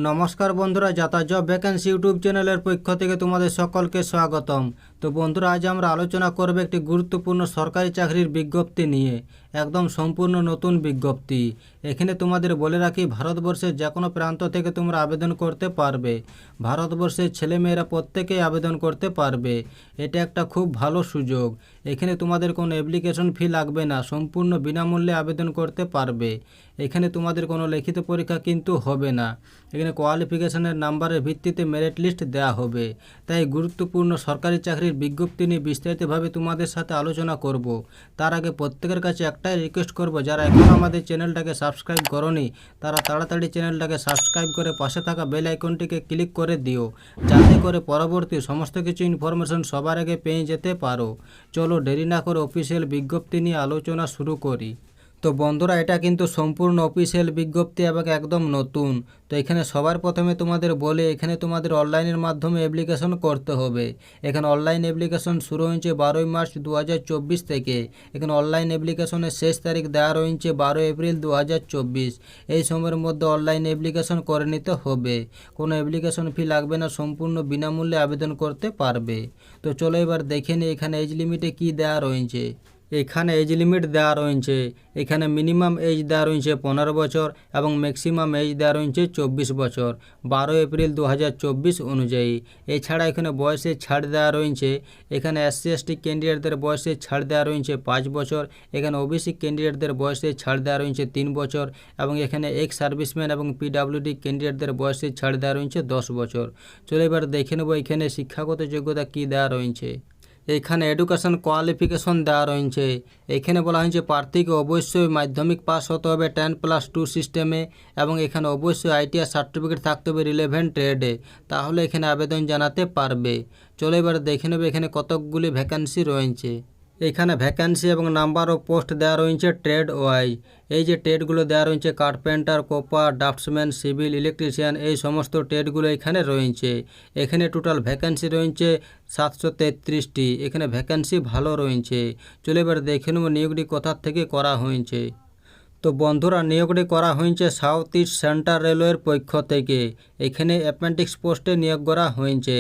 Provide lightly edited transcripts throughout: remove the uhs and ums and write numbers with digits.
নমস্কার বন্ধুরা, যাতা জব ভ্যাকেন্সি ইউটিউব চ্যানেলের পক্ষ থেকে তোমাদের সকলকে স্বাগতম। তো বন্ধুরা, আজ আমরা আলোচনা করব একটি গুরুত্বপূর্ণ সরকারি চাকরির বিজ্ঞপ্তি নিয়ে। একদম সম্পূর্ণ নতুন বিজ্ঞপ্তি। এখানে তোমাদের বলে রাখি, ভারতবর্ষের যে কোনো প্রান্ত থেকে তোমরা আবেদন করতে পারবে। ভারতবর্ষের ছেলেমেয়েরা প্রত্যেকেই আবেদন করতে পারবে। এটা একটা খুব ভালো সুযোগ। এখানে তোমাদের কোনো অ্যাপ্লিকেশন ফি লাগবে না, সম্পূর্ণ বিনামূল্যে আবেদন করতে পারবে। এখানে তোমাদের কোনো লিখিত পরীক্ষা কিন্তু হবে না। এখানে কোয়ালিফিকেশনের নাম্বারের ভিত্তিতে মেরিট লিস্ট দেওয়া হবে। তাই গুরুত্বপূর্ণ সরকারি চাকরির বিজ্ঞপ্তি নিয়ে বিস্তারিতভাবে তোমাদের সাথে আলোচনা করব। তার আগে প্রত্যেকের কাছে একটাই রিকোয়েস্ট করব, যারা এখন আমাদের চ্যানেলটাকে সাবস্ক্রাইব করোনি তারা তাড়াতাড়ি চ্যানেলটাকে সাবস্ক্রাইব করে পাশে থাকা বেল আইকনটিকে ক্লিক করে দিও, যাতে করে পরবর্তী সমস্ত কিছু ইনফরমেশন সবার আগে পেয়ে যেতে পারো। চলো দেরি না করে অফিসিয়াল বিজ্ঞপ্তি নিয়ে আলোচনা শুরু করি। তো বন্ধুরা, এটা কিন্তু সম্পূর্ণ অফিসিয়াল বিজ্ঞপ্তি এবং একদম নতুন। তো এখানে সবার প্রথমে তোমাদের বলে, এখানে তোমাদের অনলাইনের মাধ্যমে অ্যাপ্লিকেশন করতে হবে। এখানে অনলাইন অ্যাপ্লিকেশন শুরু হয়েছে 12 মার্চ 2024 থেকে। এখানে অনলাইন অ্যাপ্লিকেশনের শেষ তারিখ দেওয়া রয়েছে 12 এপ্রিল 2024। এই সময়ের মধ্যে অনলাইন অ্যাপ্লিকেশন করে নিতে হবে। কোনো অ্যাপ্লিকেশন ফি লাগবে না, সম্পূর্ণ বিনামূল্যে আবেদন করতে পারবে। তো চলো এবার দেখে নিই এখানে এজ লিমিটে কী দেওয়া রয়েছে। এখানে এজ লিমিট দেওয়া রয়েছে। এখানে মিনিমাম এজ দেওয়া রয়েছে 15 বছর এবং ম্যাক্সিমাম এজ দেওয়া রয়েছে 24 বছর 12 এপ্রিল 2024 অনুযায়ী। এছাড়া এখানে বয়সের ছাড় দেওয়া রয়েছে। এখানে SC/ST ক্যান্ডিডেটদের বয়সের ছাড় দেওয়া রয়েছে 5 বছর। এখানে OBC ক্যান্ডিডেটদের বয়সের ছাড় দেওয়া রয়েছে 3 বছর এবং এখানে এক্স সার্ভিসম্যান এবং PWD ক্যান্ডিডেটদের বয়সের ছাড় দেওয়া রয়েছে 10 বছর। চলো এবার দেখে নেব এখানে শিক্ষাগত যোগ্যতা কী দেওয়া রয়েছে। এখানে এডুকেশন কোয়ালিফিকেশন দেওয়া রয়েছে। এখানে বলা হয়েছে প্রার্থীকে অবশ্যই মাধ্যমিক পাস হতে হবে 10+2 সিস্টেমে এবং এখানে অবশ্যই ITR সার্টিফিকেট থাকতে হবে রিলেভেন্ট ট্রেডে, তাহলে এখানে আবেদন জানাতে পারবে। চলো এবার দেখে নেবে এখানে কতকগুলি ভ্যাকান্সি রয়েছে। এখানে ভ্যাকান্সি এবং নাম্বার অফ পোস্ট দেওয়া রয়েছে ট্রেড ওয়াইজ। এই যে ট্রেডগুলো দেওয়া রয়েছে, কার্পেন্টার, কোপার, ড্রাফটসম্যান, সিভিল, ইলেকট্রিশিয়ান, এই সমস্ত ট্রেডগুলো এখানে রয়েছে। এখানে টোটাল ভ্যাকান্সি রয়েছে 733টি। এখানে ভ্যাকান্সি ভালো রয়েছে। চলো এবার দেখে নেব নিয়োগটি কোথার থেকে করা হয়েছে। তো বন্ধুরা, নিয়োগটি করা হয়েছে সাউথ ইস্ট সেন্ট্রাল রেলওয়ের পক্ষ থেকে। এখানে অ্যাপেন্ডিক্স পোস্টে নিয়োগ করা হয়েছে।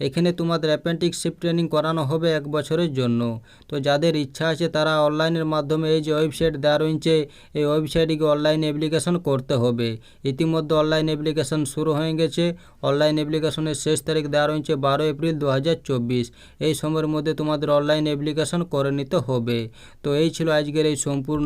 এখানে তোমাদের অ্যাপেন্ডিক্সশিপ ট্রেনিং করানো হবে 1 বছরের জন্য। তো যাদের ইচ্ছা আছে তারা অনলাইনের মাধ্যমে এই যে ওয়েবসাইট দেওয়া রয়েছে, এই ওয়েবসাইটে গিয়ে অনলাইন অ্যাপ্লিকেশন করতে হবে। ইতিমধ্যে অনলাইন অ্যাপ্লিকেশন শুরু হয়ে গেছে। অনলাইন অ্যাপ্লিকেশনের শেষ তারিখ দেওয়া রয়েছে 12 এপ্রিল 2024। এই সময়ের মধ্যে তোমাদের অনলাইন অ্যাপ্লিকেশন করে নিতে হবে। তো এই ছিল আজকের এই সম্পূর্ণ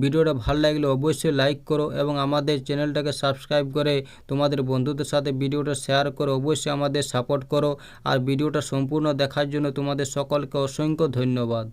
ভিডিওটা ভালো লাগলে অবশ্যই লাইক করো এবং আমাদের চ্যানেলটাকে সাবস্ক্রাইব করে তোমাদের বন্ধুদের সাথে ভিডিওটা শেয়ার করে অবশ্যই আমাদের সাপোর্ট করো। আর ভিডিওটা সম্পূর্ণ দেখার জন্য তোমাদের সকলকে অসংখ্য ধন্যবাদ।